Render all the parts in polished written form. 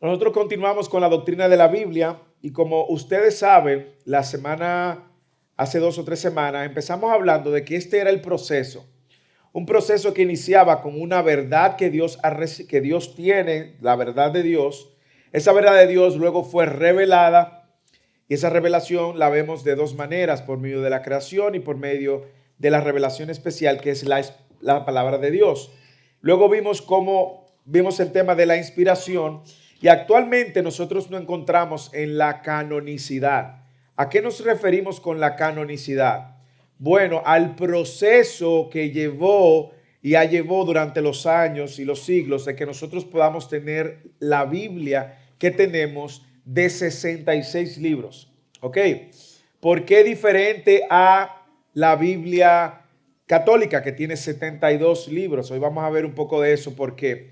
Nosotros continuamos con la doctrina de la Biblia y como ustedes saben, hace 2 o 3 semanas, empezamos hablando de que este era el proceso. Un proceso que iniciaba con una verdad que Dios tiene, la verdad de Dios. Esa verdad de Dios luego fue revelada y esa revelación la vemos de dos maneras, por medio de la creación y por medio de la revelación especial que es la palabra de Dios. Luego vimos el tema de la inspiración y actualmente nosotros nos encontramos en la canonicidad. ¿A qué nos referimos con la canonicidad? Bueno, al proceso que llevó durante los años y los siglos de que nosotros podamos tener la Biblia que tenemos de 66 libros. ¿Ok? ¿Por qué diferente a la Biblia católica que tiene 72 libros? Hoy vamos a ver un poco de eso, por qué.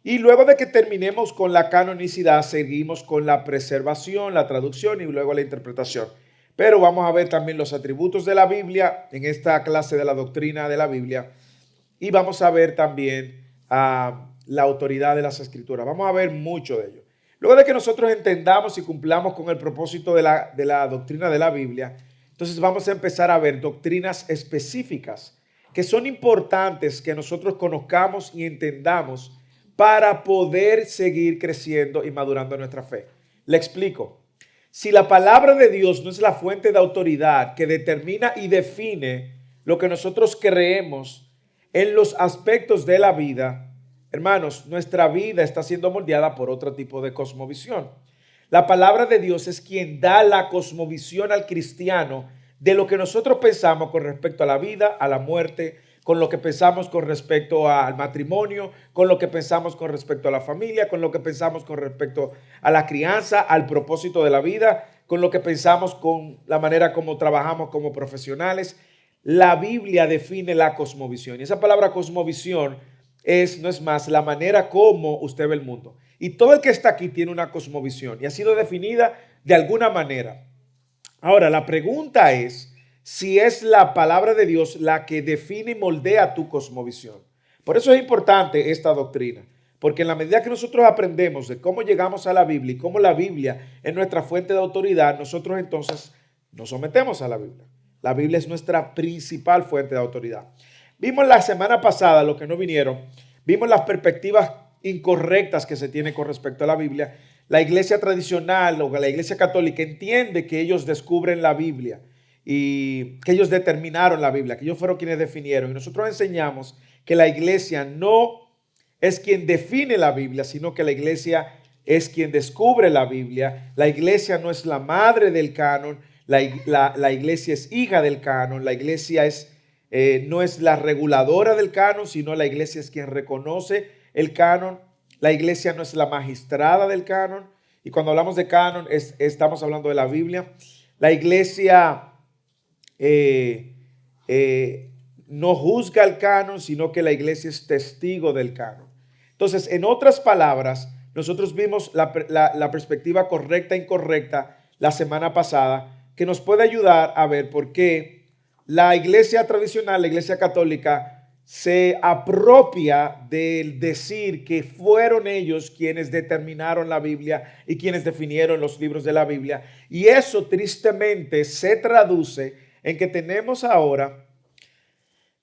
Y luego de que terminemos con la canonicidad, seguimos con la preservación, la traducción y luego la interpretación. Pero vamos a ver también los atributos de la Biblia en esta clase de la doctrina de la Biblia. Y vamos a ver también la autoridad de las Escrituras. Vamos a ver mucho de ello. Luego de que nosotros entendamos y cumplamos con el propósito de la doctrina de la Biblia, entonces vamos a empezar a ver doctrinas específicas que son importantes que nosotros conozcamos y entendamos para poder seguir creciendo y madurando nuestra fe. Le explico. Si la palabra de Dios no es la fuente de autoridad que determina y define lo que nosotros creemos en los aspectos de la vida, hermanos, nuestra vida está siendo moldeada por otro tipo de cosmovisión. La palabra de Dios es quien da la cosmovisión al cristiano de lo que nosotros pensamos con respecto a la vida, a la muerte, con lo que pensamos con respecto al matrimonio, con lo que pensamos con respecto a la familia, con lo que pensamos con respecto a la crianza, al propósito de la vida, con lo que pensamos con la manera como trabajamos como profesionales. La Biblia define la cosmovisión y esa palabra cosmovisión no es más la manera como usted ve el mundo. Y todo el que está aquí tiene una cosmovisión y ha sido definida de alguna manera. Ahora, la pregunta es si es la palabra de Dios la que define y moldea tu cosmovisión. Por eso es importante esta doctrina, porque en la medida que nosotros aprendemos de cómo llegamos a la Biblia y cómo la Biblia es nuestra fuente de autoridad, nosotros entonces nos sometemos a la Biblia. La Biblia es nuestra principal fuente de autoridad. Vimos la semana pasada, los que no vinieron, vimos las perspectivas incorrectas que se tienen con respecto a la Biblia. La iglesia tradicional o la iglesia católica entiende que ellos descubren la Biblia y que ellos determinaron la Biblia, que ellos fueron quienes definieron. Y nosotros enseñamos que la iglesia no es quien define la Biblia, sino que la iglesia es quien descubre la Biblia. La iglesia no es la madre del canon, la iglesia es hija del canon, la iglesia no es la reguladora del canon, sino la iglesia es quien reconoce el canon. La iglesia no es la magistrada del canon. Y cuando hablamos de canon, estamos hablando de la Biblia. La iglesia no juzga el canon, sino que la iglesia es testigo del canon. Entonces, en otras palabras, nosotros vimos la perspectiva correcta e incorrecta la semana pasada, que nos puede ayudar a ver por qué la iglesia tradicional, la iglesia católica, se apropia del decir que fueron ellos quienes determinaron la Biblia y quienes definieron los libros de la Biblia. Y eso tristemente se traduce en que tenemos ahora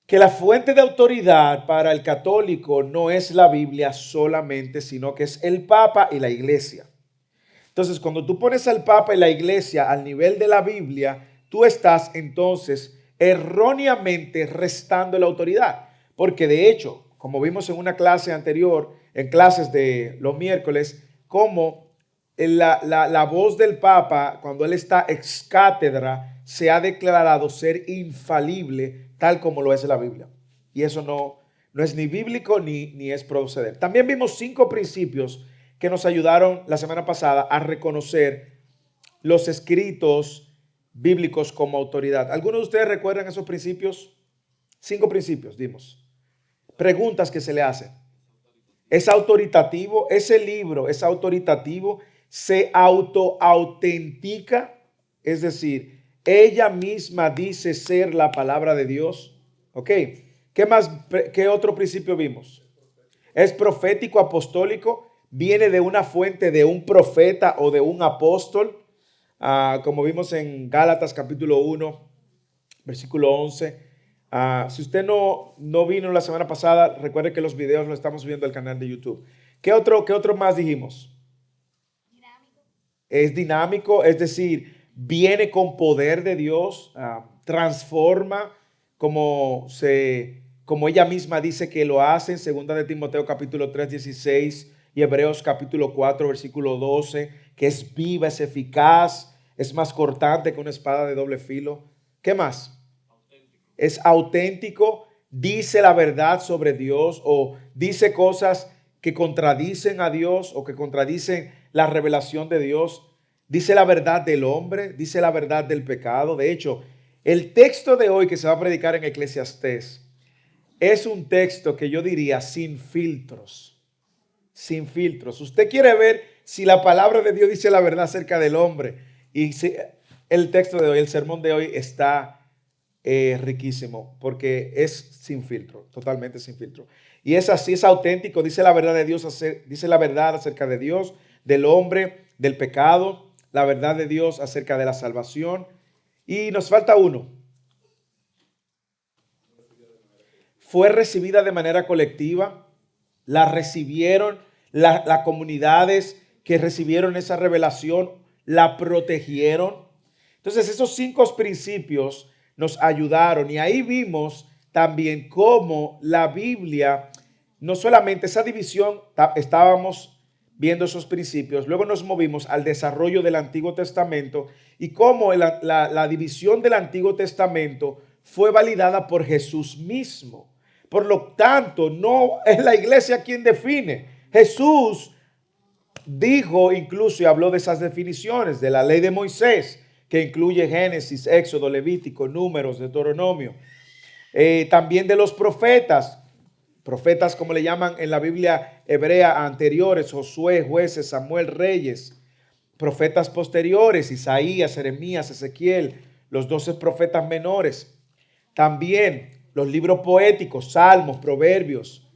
que la fuente de autoridad para el católico no es la Biblia solamente, sino que es el Papa y la Iglesia. Entonces, cuando tú pones al Papa y la Iglesia al nivel de la Biblia, tú estás entonces erróneamente restando la autoridad. Porque de hecho, como vimos en una clase anterior, en clases de los miércoles, como la voz del Papa, cuando él está ex cátedra, se ha declarado ser infalible, tal como lo es la Biblia. Y eso no es ni bíblico ni es proceder. También vimos 5 principios que nos ayudaron la semana pasada a reconocer los escritos bíblicos como autoridad. ¿Algunos de ustedes recuerdan esos principios? 5 principios, dimos. Preguntas que se le hacen. ¿Es autoritativo? ¿Ese libro es autoritativo? ¿Se autoautentica? Es decir, ella misma dice ser la palabra de Dios. ¿Ok? ¿Qué otro principio vimos? ¿Es profético, apostólico? viene de una fuente de un profeta o de un apóstol, como vimos en Gálatas capítulo 1, versículo 11. Si usted no vino la semana pasada, recuerde que los videos los estamos viendo en el canal de YouTube. ¿Qué otro más dijimos? Dinámico. Es dinámico, es decir, viene con poder de Dios, transforma como ella misma dice que lo hace en 2 de Timoteo capítulo 3, 16 y Hebreos capítulo 4, versículo 12, que es viva, es eficaz, es más cortante que una espada de doble filo. ¿Qué más? Es auténtico, dice la verdad sobre Dios o dice cosas que contradicen a Dios o que contradicen la revelación de Dios. Dice la verdad del hombre, dice la verdad del pecado. De hecho, el texto de hoy que se va a predicar en Eclesiastés es un texto que yo diría sin filtros. Sin filtros. Usted quiere ver si la palabra de Dios dice la verdad acerca del hombre. Y si, el texto de hoy, el sermón de hoy está riquísimo porque es sin filtro, totalmente sin filtro. Y es así, es auténtico, dice la verdad de Dios, dice la verdad acerca de Dios, del hombre, del pecado, la verdad de Dios acerca de la salvación. Y nos falta uno. Fue recibida de manera colectiva, la recibieron las comunidades que recibieron esa revelación, la protegieron. Entonces esos 5 principios nos ayudaron y ahí vimos también cómo la Biblia, no solamente esa división, estábamos viendo esos principios, luego nos movimos al desarrollo del Antiguo Testamento y cómo la división del Antiguo Testamento fue validada por Jesús mismo. Por lo tanto, no es la iglesia quien define. Jesús dijo incluso y habló de esas definiciones de la ley de Moisés, que incluye Génesis, Éxodo, Levítico, Números, Deuteronomio. También de los profetas como le llaman en la Biblia hebrea anteriores, Josué, Jueces, Samuel, Reyes. Profetas posteriores, Isaías, Jeremías, Ezequiel, los 12 profetas menores. También los libros poéticos, Salmos, Proverbios,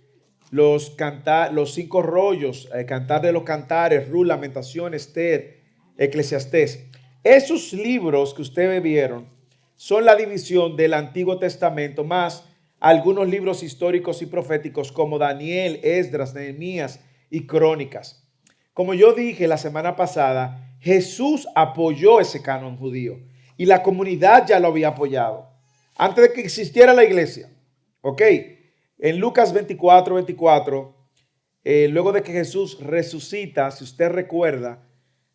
los 5 rollos, Cantar de los Cantares, Ruth, Lamentaciones, Esther, Eclesiastés. Esos libros que ustedes vieron son la división del Antiguo Testamento más algunos libros históricos y proféticos como Daniel, Esdras, Nehemías y Crónicas. Como yo dije la semana pasada, Jesús apoyó ese canon judío y la comunidad ya lo había apoyado antes de que existiera la iglesia. ¿Ok? En Lucas 24, luego de que Jesús resucita, si usted recuerda,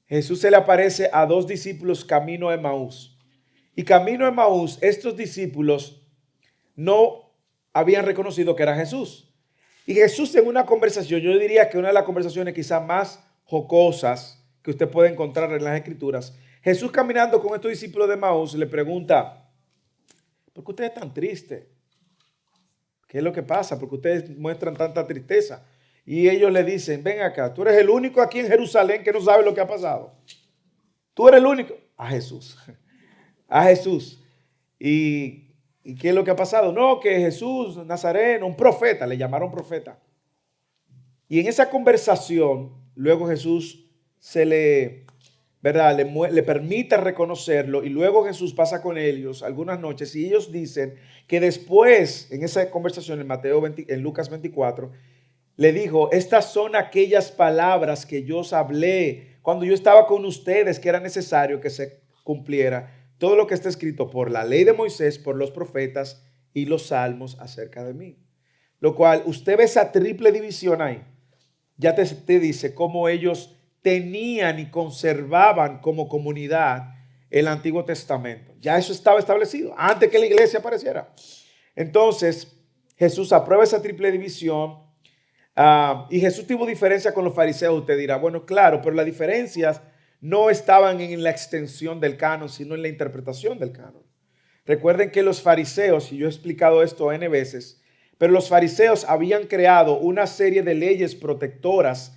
Jesús se le aparece a 2 discípulos camino a Emaús. Y camino a Emaús, estos discípulos no habían reconocido que era Jesús. Y Jesús en una conversación, yo diría que una de las conversaciones quizás más jocosas que usted puede encontrar en las Escrituras, Jesús caminando con estos discípulos de Emaús le pregunta, ¿por qué ustedes están tristes? ¿Qué es lo que pasa? ¿Por qué ustedes muestran tanta tristeza? Y ellos le dicen, ven acá, tú eres el único aquí en Jerusalén que no sabe lo que ha pasado. Tú eres el único. A Jesús. A Jesús. ¿Y qué es lo que ha pasado? No, que Jesús Nazareno, un profeta, le llamaron profeta. Y en esa conversación, luego Jesús le permite reconocerlo y luego Jesús pasa con ellos algunas noches y ellos dicen que después, en esa conversación en Lucas 24, le dijo, estas son aquellas palabras que yo os hablé cuando yo estaba con ustedes, que era necesario que se cumpliera todo lo que está escrito por la ley de Moisés, por los profetas y los salmos acerca de mí. Lo cual, usted ve esa triple división ahí. Ya te dice cómo ellos tenían y conservaban como comunidad el Antiguo Testamento. Ya eso estaba establecido antes que la iglesia apareciera. Entonces, Jesús aprueba esa triple división. Y Jesús tuvo diferencia con los fariseos. Usted dirá, bueno, claro, pero las diferencias no estaban en la extensión del canon, sino en la interpretación del canon. Recuerden que los fariseos, y yo he explicado esto N veces, pero los fariseos habían creado una serie de leyes protectoras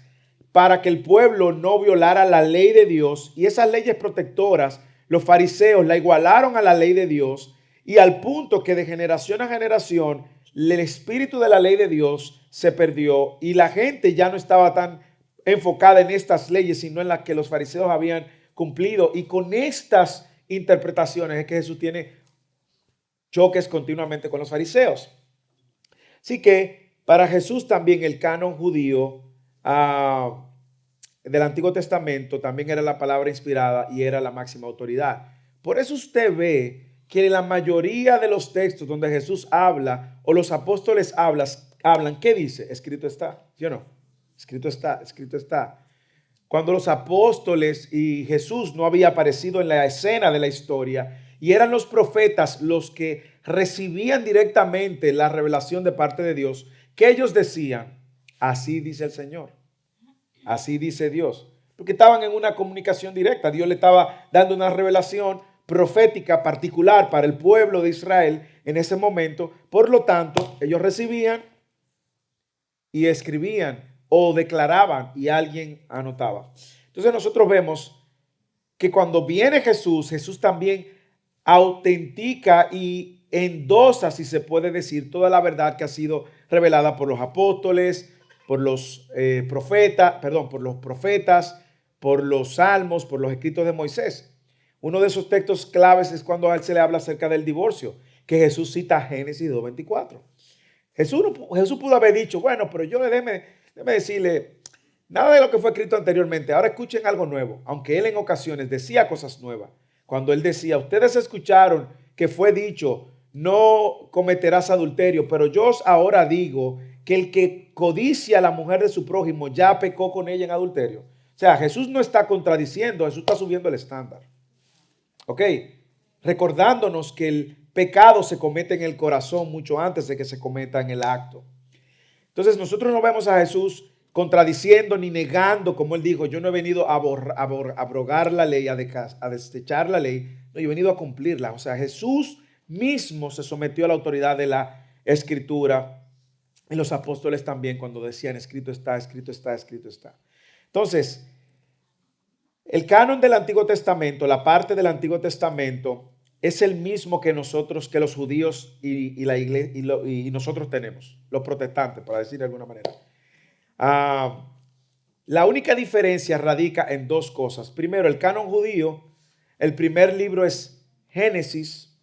para que el pueblo no violara la ley de Dios. Y esas leyes protectoras, los fariseos la igualaron a la ley de Dios y al punto que de generación a generación el espíritu de la ley de Dios se perdió y la gente ya no estaba tan enfocada en estas leyes, sino en las que los fariseos habían cumplido. Y con estas interpretaciones es que Jesús tiene choques continuamente con los fariseos. Así que para Jesús también el canon judío del Antiguo Testamento también era la palabra inspirada y era la máxima autoridad. Por eso usted ve que en la mayoría de los textos donde Jesús habla o los apóstoles hablan, ¿qué dice? Escrito está, ¿sí o no? Escrito está, escrito está. Cuando los apóstoles y Jesús no había aparecido en la escena de la historia y eran los profetas los que recibían directamente la revelación de parte de Dios, que ellos decían, así dice el Señor, así dice Dios, porque estaban en una comunicación directa. Dios le estaba dando una revelación profética particular para el pueblo de Israel en ese momento. Por lo tanto, ellos recibían y escribían o declaraban y alguien anotaba. Entonces nosotros vemos que cuando viene Jesús, Jesús también autentica y endosa, si se puede decir, toda la verdad que ha sido revelada por los apóstoles, por los por los profetas, por los salmos, por los escritos de Moisés. Uno de esos textos claves es cuando a él se le habla acerca del divorcio, que Jesús cita Génesis 2:24. Jesús pudo haber dicho, bueno, pero yo déjeme decirle, nada de lo que fue escrito anteriormente. Ahora escuchen algo nuevo, aunque él en ocasiones decía cosas nuevas. Cuando él decía, ustedes escucharon que fue dicho, no cometerás adulterio, pero yo ahora digo que el que codicia a la mujer de su prójimo ya pecó con ella en adulterio. O sea, Jesús no está contradiciendo, Jesús está subiendo el estándar. ¿Ok? Recordándonos que el pecado se comete en el corazón mucho antes de que se cometa en el acto. Entonces nosotros no vemos a Jesús contradiciendo ni negando, como él dijo, yo no he venido a abrogar la ley, a desechar la ley, no, yo he venido a cumplirla. O sea, Jesús mismo se sometió a la autoridad de la Escritura y los apóstoles también cuando decían escrito está, escrito está, escrito está. Entonces, el canon del Antiguo Testamento, la parte del Antiguo Testamento, es el mismo que nosotros, que los judíos y la iglesia y nosotros tenemos, los protestantes, para decir de alguna manera. La única diferencia radica en dos cosas. Primero, el canon judío, el primer libro es Génesis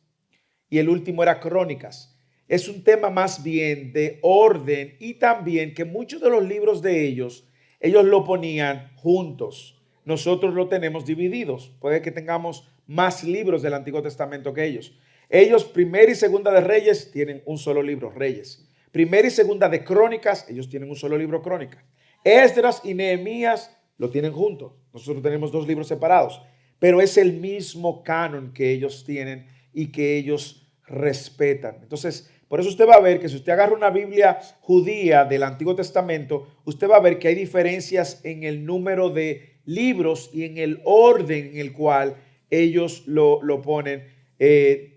y el último era Crónicas. Es un tema más bien de orden y también que muchos de los libros de ellos lo ponían juntos. Nosotros lo tenemos divididos. Puede que tengamos más libros del Antiguo Testamento que ellos. Ellos, primera y segunda de Reyes, tienen un solo libro, Reyes. Primera y segunda de Crónicas, ellos tienen un solo libro, Crónicas. Esdras y Nehemías lo tienen juntos. Nosotros tenemos dos libros separados, pero es el mismo canon que ellos tienen y que ellos respetan. Entonces, por eso usted va a ver que si usted agarra una Biblia judía del Antiguo Testamento, usted va a ver que hay diferencias en el número de libros y en el orden en el cual ellos lo ponen.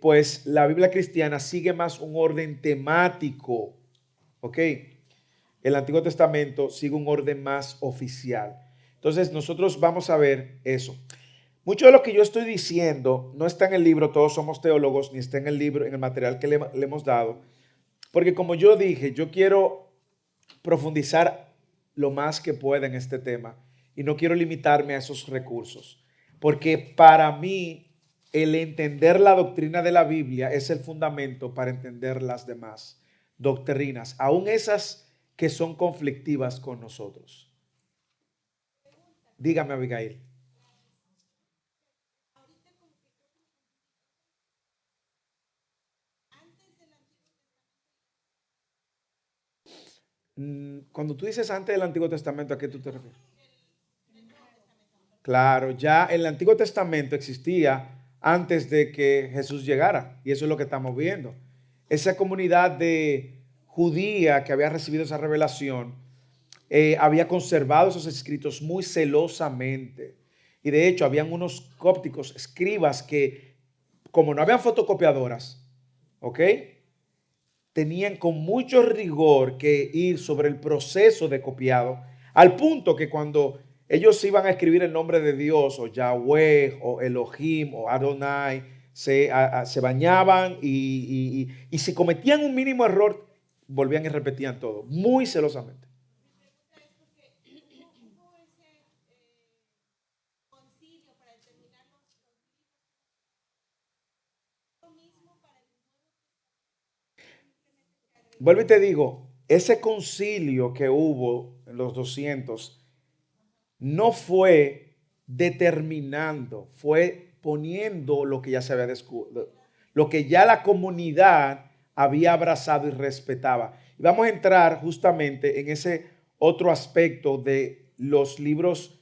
Pues la Biblia cristiana sigue más un orden temático, ¿ok? El Antiguo Testamento sigue un orden más oficial. Entonces nosotros vamos a ver eso. Mucho de lo que yo estoy diciendo no está en el libro, todos somos teólogos, ni está en el libro, en el material que le hemos dado, porque como yo dije, yo quiero profundizar lo más que pueda en este tema y no quiero limitarme a esos recursos, porque para mí el entender la doctrina de la Biblia es el fundamento para entender las demás doctrinas, aun esas que son conflictivas con nosotros. Dígame, Abigail. Cuando tú dices antes del Antiguo Testamento, ¿a qué tú te refieres? Claro, ya el Antiguo Testamento existía antes de que Jesús llegara, y eso es lo que estamos viendo. Esa comunidad de judía que había recibido esa revelación había conservado esos escritos muy celosamente. Y de hecho, habían unos cópticos, escribas, que como no habían fotocopiadoras, ¿ok? Tenían con mucho rigor que ir sobre el proceso de copiado, al punto que cuando ellos iban a escribir el nombre de Dios, o Yahweh, o Elohim, o Adonai, se bañaban y si cometían un mínimo error, volvían y repetían todo, muy celosamente. Vuelvo y te digo, ese concilio que hubo en los 200 no fue determinando, fue poniendo lo que ya se había descubierto, lo que ya la comunidad había abrazado y respetaba. Y vamos a entrar justamente en ese otro aspecto de los libros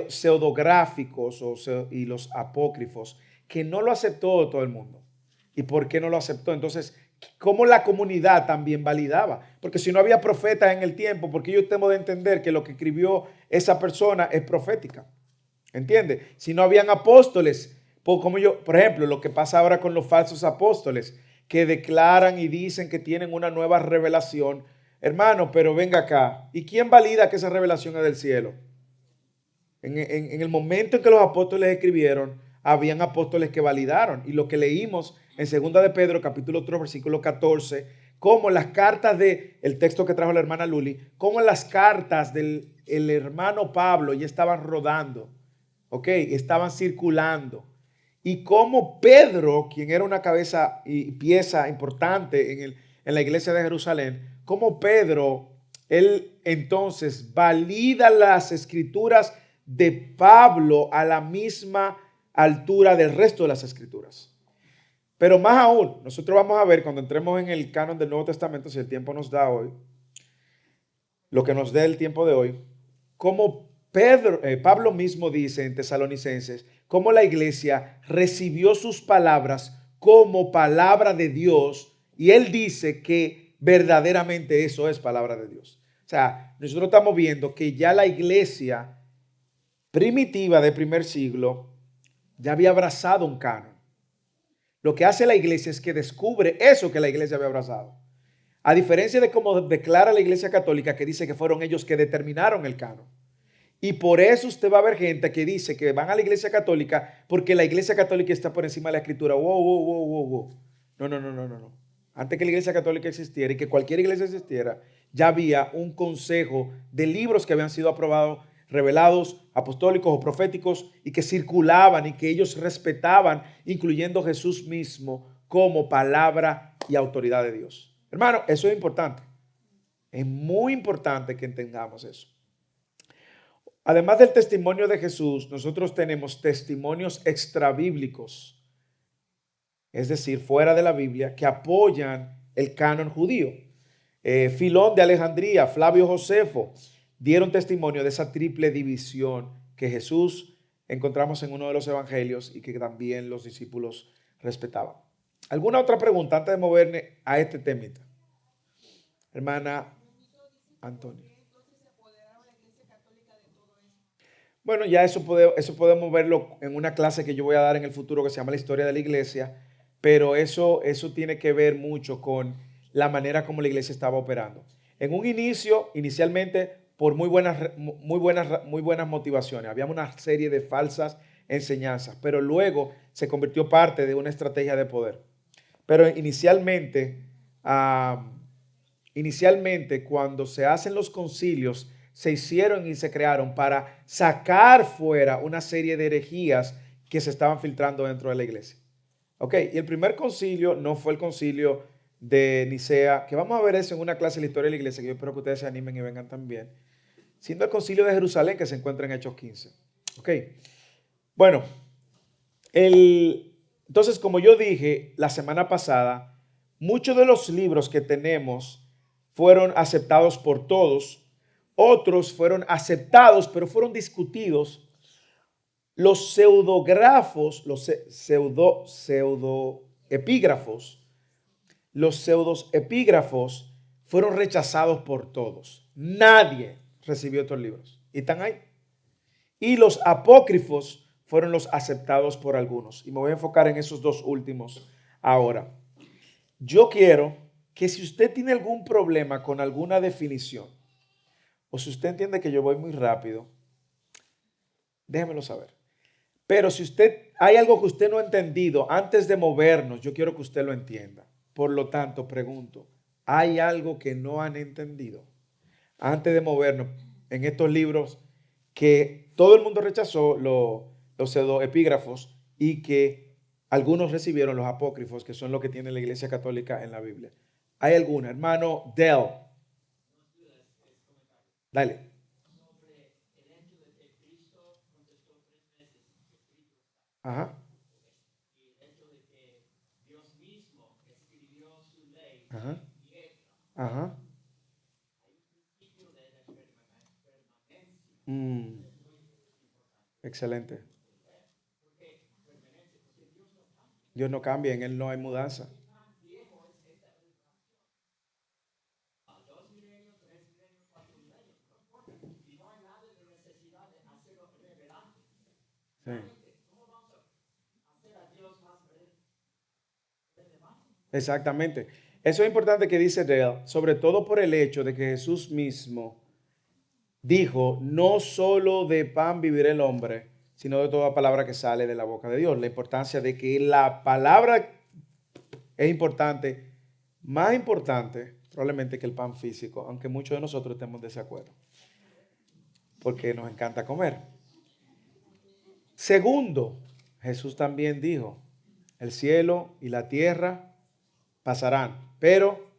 pseudográficos y los apócrifos, que no lo aceptó todo el mundo. ¿Y por qué no lo aceptó? Entonces, ¿cómo la comunidad también validaba? Porque si no había profetas en el tiempo, porque yo tengo de entender que lo que escribió esa persona es profética. ¿Entiendes? Si no habían apóstoles, como yo, por ejemplo, lo que pasa ahora con los falsos apóstoles, que declaran y dicen que tienen una nueva revelación. Hermano, pero venga acá. ¿Y quién valida que esa revelación es del cielo? En el momento en que los apóstoles escribieron, habían apóstoles que validaron. Y lo que leímos en 2 de Pedro, capítulo 3, versículo 14, como las cartas el texto que trajo la hermana Luli, como las cartas del hermano Pablo ya estaban rodando, ¿ok? Estaban circulando. Y como Pedro, quien era una cabeza y pieza importante en la iglesia de Jerusalén, como Pedro, él entonces valida las escrituras de Pablo a la misma altura del resto de las escrituras. Pero más aún, nosotros vamos a ver cuando entremos en el canon del Nuevo Testamento, si el tiempo nos da hoy, lo que nos dé el tiempo de hoy, como Pablo mismo dice en Tesalonicenses, cómo la iglesia recibió sus palabras como palabra de Dios, y él dice que verdaderamente eso es palabra de Dios. O sea, nosotros estamos viendo que ya la iglesia primitiva del primer siglo ya había abrazado un canon. Lo que hace la iglesia es que descubre eso que la iglesia había abrazado. A diferencia de cómo declara la iglesia católica, que dice que fueron ellos que determinaron el canon. Y por eso usted va a ver gente que dice que van a la iglesia católica porque la iglesia católica está por encima de la escritura. Wow, wow, wow, wow, wow. No, no, no, no, no, no. Antes que la iglesia católica existiera y que cualquier iglesia existiera, ya había un consejo de libros que habían sido aprobados, revelados, apostólicos o proféticos, y que circulaban y que ellos respetaban, incluyendo Jesús mismo como palabra y autoridad de Dios. Hermano, eso es importante. Es muy importante que entendamos eso. Además del testimonio de Jesús, nosotros tenemos testimonios extrabíblicos, es decir, fuera de la Biblia, que apoyan el canon judío. Filón de Alejandría, Flavio Josefo, dieron testimonio de esa triple división que Jesús encontramos en uno de los evangelios y que también los discípulos respetaban. ¿Alguna otra pregunta antes de moverme a este temita? Hermana Antonio. Bueno, ya eso podemos verlo en una clase que yo voy a dar en el futuro que se llama la historia de la iglesia, pero eso tiene que ver mucho con la manera como la iglesia estaba operando. En un inicio, inicialmente, por muy buenas motivaciones, había una serie de falsas enseñanzas, pero luego se convirtió parte de una estrategia de poder. Pero inicialmente cuando se hacen los concilios, se hicieron y se crearon para sacar fuera una serie de herejías que se estaban filtrando dentro de la iglesia. Ok, y el primer concilio no fue el concilio de Nicea, que vamos a ver eso en una clase de la historia de la iglesia, que yo espero que ustedes se animen y vengan también, siendo el concilio de Jerusalén que se encuentra en Hechos 15. Ok, bueno, entonces como yo dije la semana pasada, muchos de los libros que tenemos fueron aceptados por todos. Otros fueron aceptados, pero fueron discutidos. Los pseudografos, los pseudoepígrafos, los pseudoepígrafos fueron rechazados por todos. Nadie recibió estos libros. Y están ahí. Y los apócrifos fueron los aceptados por algunos. Y me voy a enfocar en esos dos últimos ahora. Yo quiero que si usted tiene algún problema con alguna definición, o si usted entiende que yo voy muy rápido, déjemelo saber. Pero si hay algo que usted no ha entendido, antes de movernos, yo quiero que usted lo entienda. Por lo tanto, pregunto, ¿hay algo que no han entendido? Antes de movernos en estos libros que todo el mundo rechazó, los pseudoepígrafos, y que algunos recibieron los apócrifos, que son lo que tiene la Iglesia Católica en la Biblia. ¿Hay alguna? Hermano Dell. Dale. Ajá. Ajá. Ajá. Mm, excelente. Dios no cambia, en Él no hay mudanza. Sí. Exactamente. Eso es importante que dice Dale, sobre todo por el hecho de que Jesús mismo dijo, no solo de pan vivirá el hombre, sino de toda palabra que sale de la boca de Dios. La importancia de que la palabra es importante, más importante probablemente que el pan físico, aunque muchos de nosotros estemos en desacuerdo, porque nos encanta comer. Segundo, Jesús también dijo, el cielo y la tierra pasarán, pero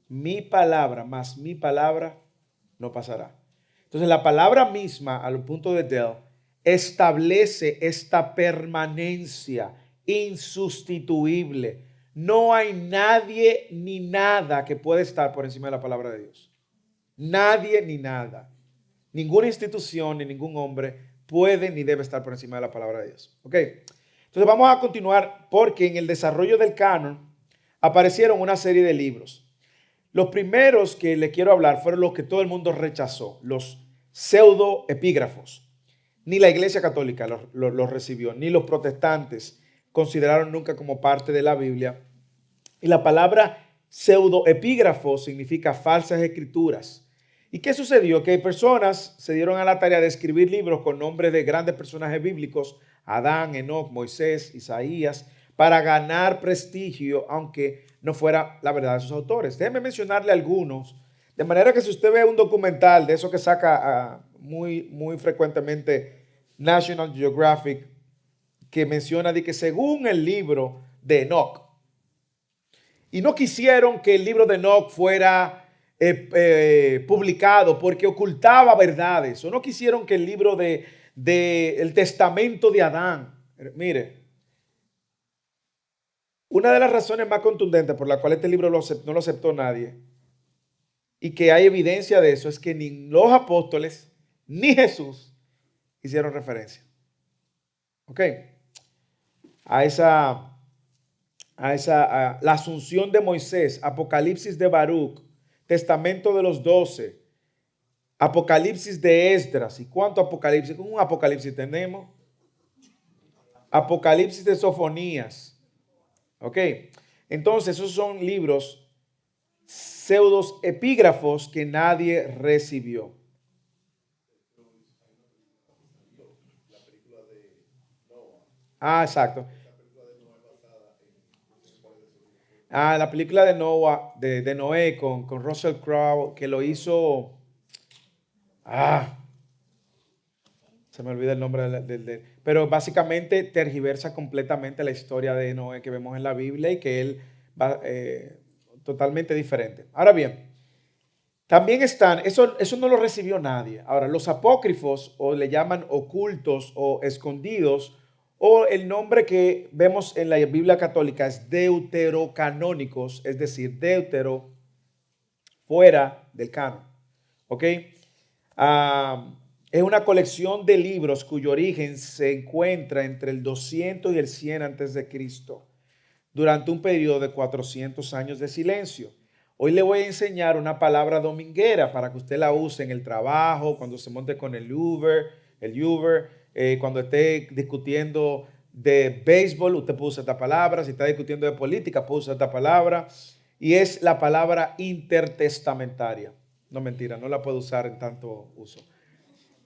mi palabra, más mi palabra, no pasará. Entonces la palabra misma, al punto de Dell, establece esta permanencia insustituible. No hay nadie ni nada que pueda estar por encima de la palabra de Dios. Nadie ni nada. Ninguna institución ni ningún hombre puede ni debe estar por encima de la palabra de Dios. ¿Ok? Entonces vamos a continuar porque en el desarrollo del canon aparecieron una serie de libros. Los primeros que le quiero hablar fueron los que todo el mundo rechazó, los pseudoepígrafos. Ni la Iglesia Católica los recibió, ni los protestantes consideraron nunca como parte de la Biblia. Y la palabra pseudoepígrafo significa falsas escrituras. ¿Y qué sucedió? Que personas se dieron a la tarea de escribir libros con nombres de grandes personajes bíblicos, Adán, Enoc, Moisés, Isaías, para ganar prestigio, aunque no fuera la verdad de sus autores. Déjenme mencionarle algunos, de manera que si usted ve un documental de eso que saca muy frecuentemente National Geographic, que menciona de que según el libro de Enoch, y no quisieron que el libro de Enoch fuera publicado porque ocultaba verdades, o no quisieron que el libro el testamento de Adán, mire, una de las razones más contundentes por la cual este libro no lo aceptó nadie y que hay evidencia de eso es que ni los apóstoles ni Jesús hicieron referencia. ¿Ok? A la asunción de Moisés, Apocalipsis de Baruch, Testamento de los 12, Apocalipsis de Esdras. ¿Y cuánto Apocalipsis? ¿Cómo un Apocalipsis tenemos? Apocalipsis de Sofonías. ¿Ok? Entonces, esos son libros pseudos epígrafos que nadie recibió. Ah, exacto. Ah, la película de Noah, de Noé con Russell Crowe, que lo hizo. Se me olvida el nombre pero básicamente tergiversa completamente la historia de Noé que vemos en la Biblia y que él va totalmente diferente. Ahora bien, también están, eso no lo recibió nadie. Ahora, los apócrifos, o le llaman ocultos o escondidos, o el nombre que vemos en la Biblia católica es deuterocanónicos, es decir, deutero, fuera del canon. ¿Ok? Es una colección de libros cuyo origen se encuentra entre el 200 y el 100 antes de Cristo, durante un periodo de 400 años de silencio. Hoy le voy a enseñar una palabra dominguera para que usted la use en el trabajo, cuando se monte con el Uber, cuando esté discutiendo de béisbol, usted puede usar esta palabra. Si está discutiendo de política, puede usar esta palabra. Y es la palabra intertestamentaria. No, mentira, no la puedo usar en tanto uso.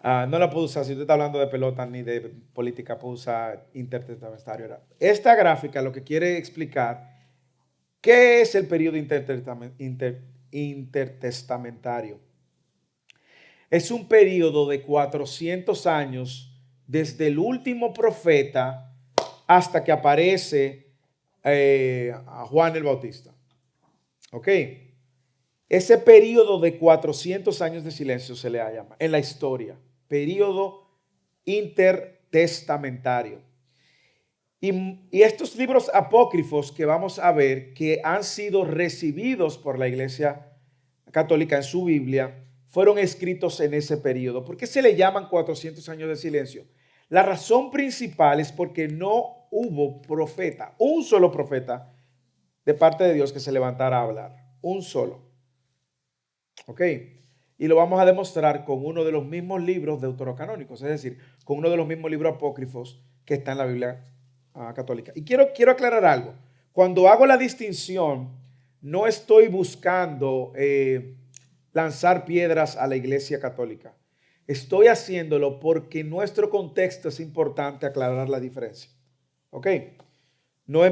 No la puedo usar, si usted está hablando de pelota ni de política, puedo usar intertestamentario. Esta gráfica lo que quiere explicar qué es el periodo intertestamentario. Es un periodo de 400 años desde el último profeta hasta que aparece a Juan el Bautista. ¿Ok? Ese periodo de 400 años de silencio se le llama en la historia, periodo intertestamentario. Y estos libros apócrifos que vamos a ver que han sido recibidos por la Iglesia Católica en su Biblia, fueron escritos en ese periodo. ¿Por qué se le llaman 400 años de silencio? La razón principal es porque no hubo profeta, un solo profeta de parte de Dios que se levantara a hablar. Un solo. ¿Ok? Y lo vamos a demostrar con uno de los mismos libros deuterocanónicos, es decir, con uno de los mismos libros apócrifos que está en la Biblia católica. Y quiero aclarar algo. Cuando hago la distinción, no estoy buscando lanzar piedras a la Iglesia Católica. Estoy haciéndolo porque en nuestro contexto es importante aclarar la diferencia. ¿Ok? No,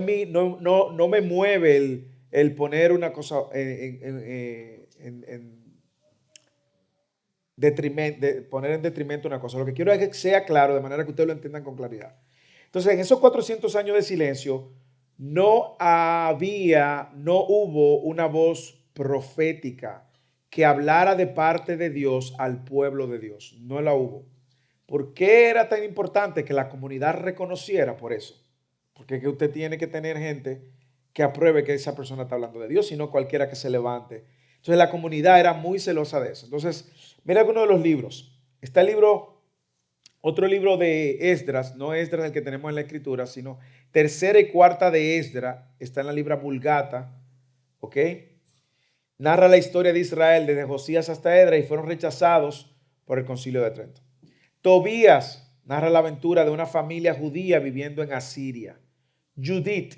no me mueve el poner una cosa poner en detrimento una cosa. Lo que quiero es que sea claro de manera que ustedes lo entiendan con claridad. Entonces, en esos 400 años de silencio, no hubo una voz profética que hablara de parte de Dios al pueblo de Dios. No la hubo. ¿Por qué era tan importante que la comunidad reconociera por eso? Porque que usted tiene que tener gente que apruebe que esa persona está hablando de Dios, sino cualquiera que se levante. Entonces la comunidad era muy celosa de eso. Entonces, mira algunos de los libros. Está el libro, otro libro de Esdras, no Esdras el que tenemos en la escritura, sino tercera y cuarta de Esdras, está en la libra Vulgata, ¿ok? Narra la historia de Israel desde Josías hasta Esdras y fueron rechazados por el Concilio de Trento. Tobías narra la aventura de una familia judía viviendo en Asiria. Judith,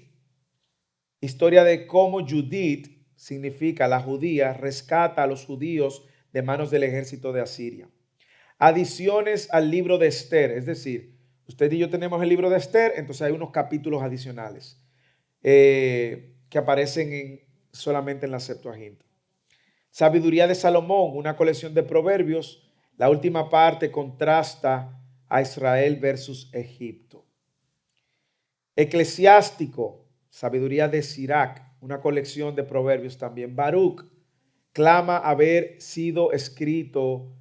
historia de cómo Judith, significa la judía, rescata a los judíos de manos del ejército de Asiria. Adiciones al libro de Esther, es decir, usted y yo tenemos el libro de Esther, entonces hay unos capítulos adicionales que aparecen solamente en la Septuaginta. Sabiduría de Salomón, una colección de proverbios. La última parte contrasta a Israel versus Egipto. Eclesiástico, sabiduría de Sirac, una colección de proverbios también. Baruch clama haber sido escrito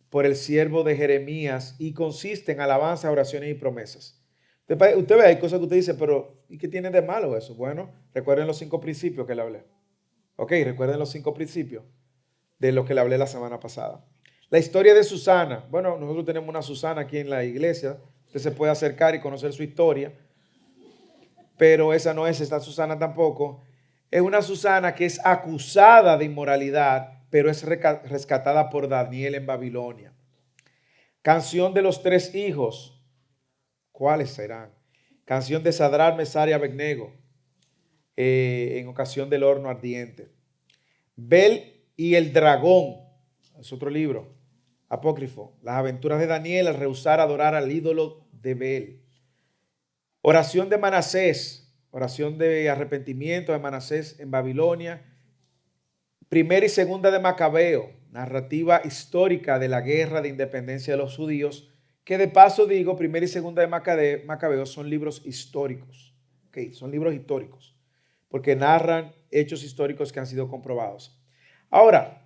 por el siervo de Jeremías y consiste en alabanza, oraciones y promesas. Usted ve, hay cosas que usted dice, pero ¿y qué tiene de malo eso? Bueno, recuerden los 5 principios que le hablé. Ok, recuerden los 5 principios de lo que le hablé la semana pasada. La historia de Susana. Bueno, nosotros tenemos una Susana aquí en la iglesia. Usted se puede acercar y conocer su historia. Pero esa no es esta Susana tampoco. Es una Susana que es acusada de inmoralidad, pero es rescatada por Daniel en Babilonia. Canción de los 3 hijos. ¿Cuáles serán? Canción de Sadrán, Mesar y Abednego, en ocasión del horno ardiente. Bel y el dragón, es otro libro apócrifo. Las aventuras de Daniel al rehusar adorar al ídolo de Bel. Oración de Manasés, oración de arrepentimiento de Manasés en Babilonia. Primera y segunda de Macabeo, narrativa histórica de la guerra de independencia de los judíos, que de paso digo, primera y segunda de Macabeo son libros históricos. Okay, son libros históricos, porque narran hechos históricos que han sido comprobados. Ahora,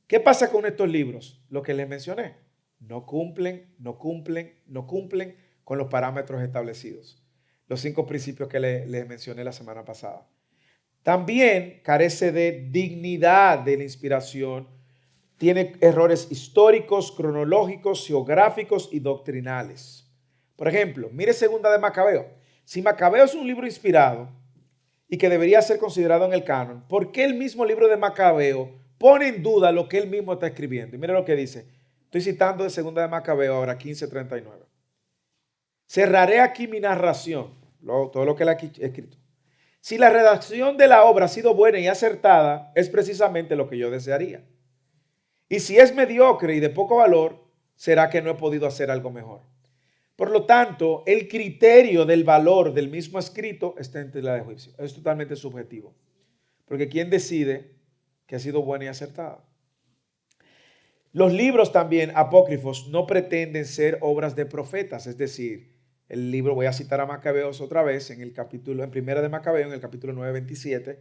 ¿qué pasa con estos libros? Lo que les mencioné, no cumplen con los parámetros establecidos. Los 5 principios que les mencioné la semana pasada. También carece de dignidad de la inspiración. Tiene errores históricos, cronológicos, geográficos y doctrinales. Por ejemplo, mire segunda de Macabeo. Si Macabeo es un libro inspirado y que debería ser considerado en el canon, ¿por qué el mismo libro de Macabeo pone en duda lo que él mismo está escribiendo? Y mire lo que dice. Estoy citando de segunda de Macabeo ahora, 15:39. Cerraré aquí mi narración, todo lo que él ha escrito. Si la redacción de la obra ha sido buena y acertada, es precisamente lo que yo desearía. Y si es mediocre y de poco valor, será que no he podido hacer algo mejor. Por lo tanto, el criterio del valor del mismo escrito está en tela de juicio. Es totalmente subjetivo. Porque ¿quién decide que ha sido buena y acertada? Los libros también apócrifos no pretenden ser obras de profetas, es decir, el libro, voy a citar a Macabeos otra vez, en primera de Macabeo, en el capítulo 9, 27,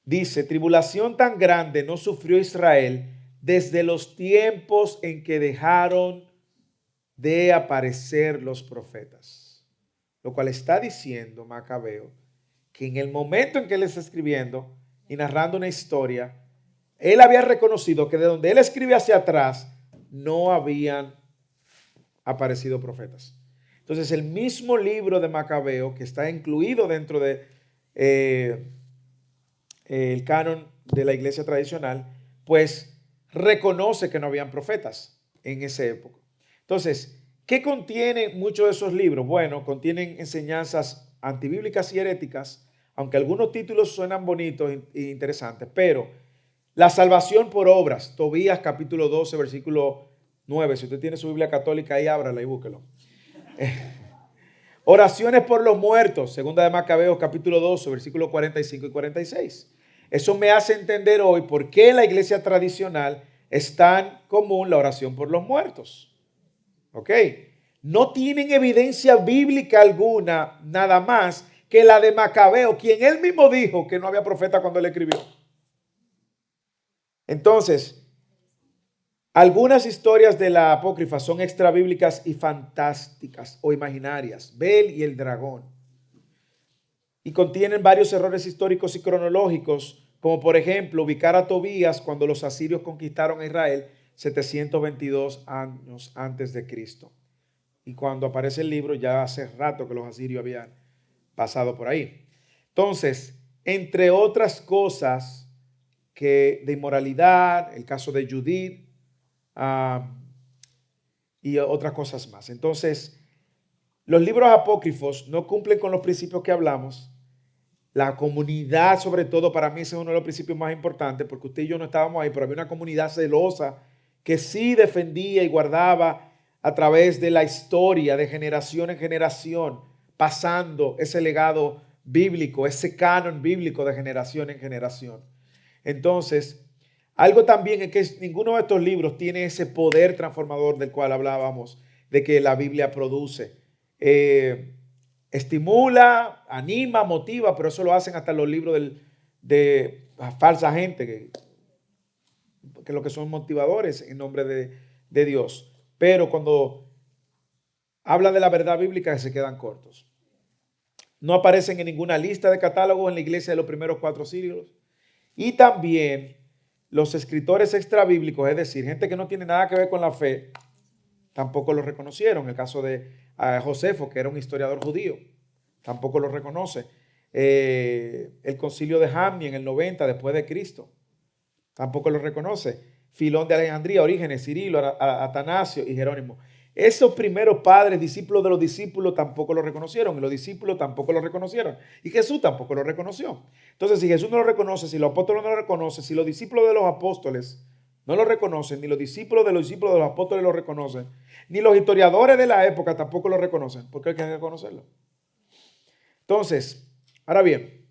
dice, tribulación tan grande no sufrió Israel desde los tiempos en que dejaron de aparecer los profetas. Lo cual está diciendo Macabeo que en el momento en que él está escribiendo y narrando una historia, él había reconocido que de donde él escribe hacia atrás no habían aparecido profetas. Entonces el mismo libro de Macabeo, que está incluido dentro de el canon de la iglesia tradicional, pues reconoce que no habían profetas en esa época. Entonces, ¿qué contienen muchos de esos libros? Bueno, contienen enseñanzas antibíblicas y heréticas, aunque algunos títulos suenan bonitos e interesantes, pero la salvación por obras, Tobías capítulo 12, versículo 9. Si usted tiene su Biblia católica, ahí ábrala y búsquelo. Oraciones por los muertos, segunda de Macabeos capítulo 12, versículos 45 y 46. Eso me hace entender hoy por qué en la iglesia tradicional es tan común la oración por los muertos. ¿Ok? No tienen evidencia bíblica alguna, nada más que la de Macabeo, quien él mismo dijo que no había profeta cuando él escribió. Entonces, algunas historias de la apócrifa son extrabíblicas y fantásticas o imaginarias. Bel y el dragón. Y contienen varios errores históricos y cronológicos, como por ejemplo ubicar a Tobías cuando los asirios conquistaron a Israel 722 años antes de Cristo. Y cuando aparece el libro ya hace rato que los asirios habían pasado por ahí. Entonces, entre otras cosas que de inmoralidad, el caso de Judith, y otras cosas más. Entonces, los libros apócrifos no cumplen con los principios que hablamos. La comunidad, sobre todo, para mí ese es uno de los principios más importantes, porque usted y yo no estábamos ahí, pero había una comunidad celosa que sí defendía y guardaba a través de la historia, de generación en generación, pasando ese legado bíblico, ese canon bíblico de generación en generación. Entonces, algo también es que ninguno de estos libros tiene ese poder transformador del cual hablábamos, de que la Biblia produce. Estimula, anima, motiva, pero eso lo hacen hasta los libros de falsa gente, que lo que son motivadores en nombre de Dios. Pero cuando habla de la verdad bíblica se quedan cortos. No aparecen en ninguna lista de catálogos en la iglesia de los primeros 4 siglos. Y también los escritores extrabíblicos, es decir, gente que no tiene nada que ver con la fe, tampoco lo reconocieron. El caso de Josefo, que era un historiador judío, tampoco lo reconoce. El concilio de Jamni en el 90 después de Cristo, tampoco lo reconoce. Filón de Alejandría, Orígenes, Cirilo, Atanasio y Jerónimo. Esos primeros padres, discípulos de los discípulos, tampoco lo reconocieron. Y los discípulos tampoco lo reconocieron. Y Jesús tampoco lo reconoció. Entonces, si Jesús no lo reconoce, si los apóstoles no lo reconocen, si los discípulos de los apóstoles no lo reconocen, ni los discípulos de los apóstoles lo reconocen, ni los historiadores de la época tampoco lo reconocen, porque hay que reconocerlo. Entonces, ahora bien,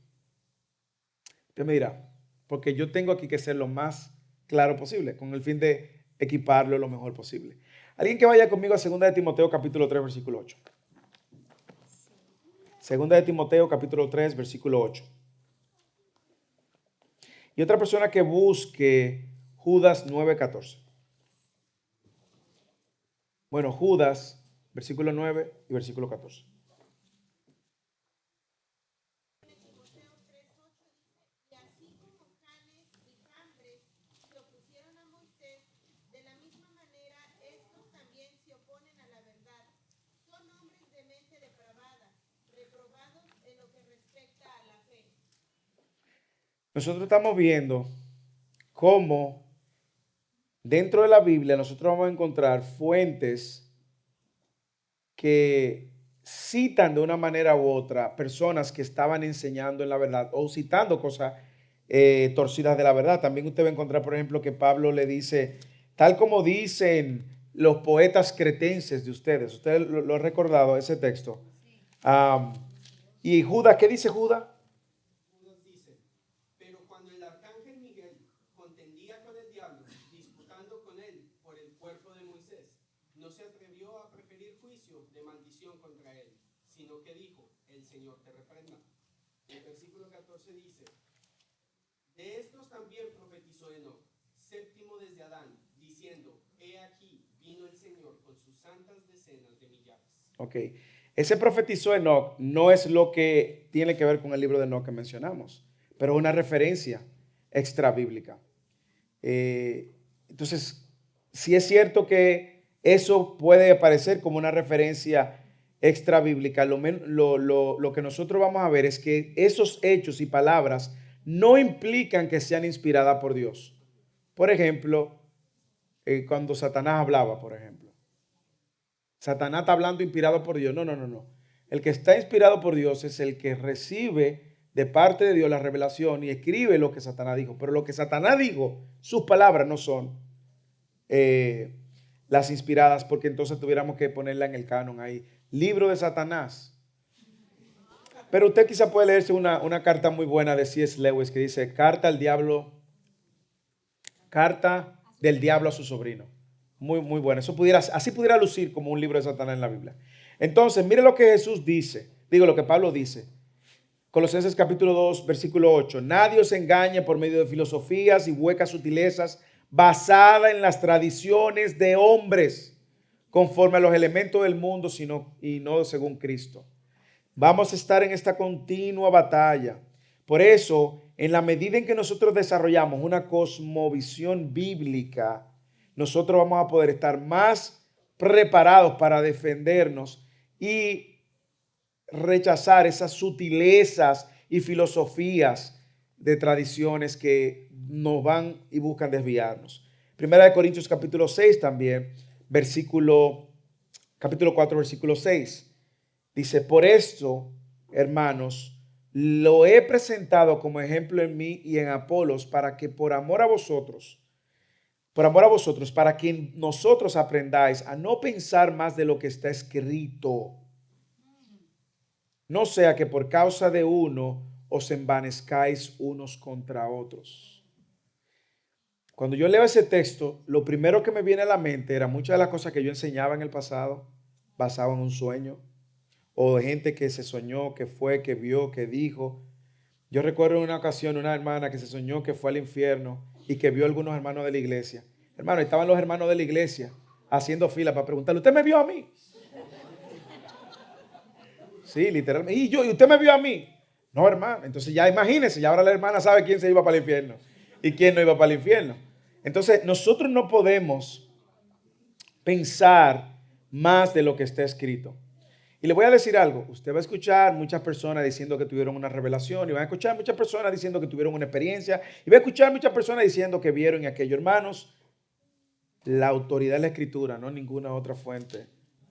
usted me dirá, porque yo tengo aquí que ser lo más claro posible, con el fin de equiparlo lo mejor posible. Alguien que vaya conmigo a 2 de Timoteo capítulo 3, versículo 8. 2 de Timoteo capítulo 3, versículo 8. Y otra persona que busque Judas 9, 14. Bueno, Judas, versículo 9 y versículo 14. Nosotros estamos viendo cómo dentro de la Biblia nosotros vamos a encontrar fuentes que citan de una manera u otra personas que estaban enseñando en la verdad o citando cosas torcidas de la verdad. También usted va a encontrar, por ejemplo, que Pablo le dice, tal como dicen los poetas cretenses de ustedes. Usted lo ha recordado ese texto. Y Judas, ¿qué dice Judas? sino que dijo, el Señor te reprenda. El versículo 14 dice, de estos también profetizó Enoc, séptimo desde Adán, diciendo, he aquí, vino el Señor con sus santas decenas de millares. Ok, ese profetizó Enoc no es lo que tiene que ver con el libro de Enoc que mencionamos, pero es una referencia extra bíblica. Entonces, sí es cierto que eso puede aparecer como una referencia extra bíblica. Lo que nosotros vamos a ver es que esos hechos y palabras no implican que sean inspiradas por Dios. Por ejemplo, cuando Satanás hablaba, por ejemplo. Satanás está hablando inspirado por Dios. No, no, no, no. El que está inspirado por Dios es el que recibe de parte de Dios la revelación y escribe lo que Satanás dijo. Pero lo que Satanás dijo, sus palabras no son las inspiradas, porque entonces tuviéramos que ponerla en el canon ahí. Libro de Satanás. Pero usted quizá puede leerse una carta muy buena de C.S. Lewis que dice, carta del diablo a su sobrino. Muy, muy buena. Así pudiera lucir como un libro de Satanás en la Biblia. Entonces, mire lo que Jesús dice. Digo, lo que Pablo dice. Colosenses capítulo 2, versículo 8. Nadie os engañe por medio de filosofías y huecas sutilezas basadas en las tradiciones de hombres, conforme a los elementos del mundo, y no según Cristo. Vamos a estar en esta continua batalla. Por eso, en la medida en que nosotros desarrollamos una cosmovisión bíblica, nosotros vamos a poder estar más preparados para defendernos y rechazar esas sutilezas y filosofías de tradiciones que nos van y buscan desviarnos. Primera de Corintios capítulo 6 también, capítulo 4, versículo 6. Dice, por esto, hermanos, lo he presentado como ejemplo en mí y en Apolos para que por amor a vosotros, para que nosotros aprendáis a no pensar más de lo que está escrito. No sea que por causa de uno os envanezcáis unos contra otros. Cuando yo leo ese texto, lo primero que me viene a la mente era muchas de las cosas que yo enseñaba en el pasado, basado en un sueño, o de gente que se soñó, que fue, que vio, que dijo. Yo recuerdo en una ocasión una hermana que se soñó que fue al infierno y que vio a algunos hermanos de la iglesia. Hermano, estaban los hermanos de la iglesia haciendo fila para preguntarle, ¿usted me vio a mí? Sí, literalmente. ¿Y usted me vio a mí? No, hermano. Entonces ya imagínense, ya ahora la hermana sabe quién se iba para el infierno y quién no iba para el infierno. Entonces nosotros no podemos pensar más de lo que está escrito. Y le voy a decir algo, usted va a escuchar muchas personas diciendo que tuvieron una revelación, y va a escuchar muchas personas diciendo que tuvieron una experiencia, y va a escuchar muchas personas diciendo que vieron aquello. Hermanos, la autoridad de la escritura, no ninguna otra fuente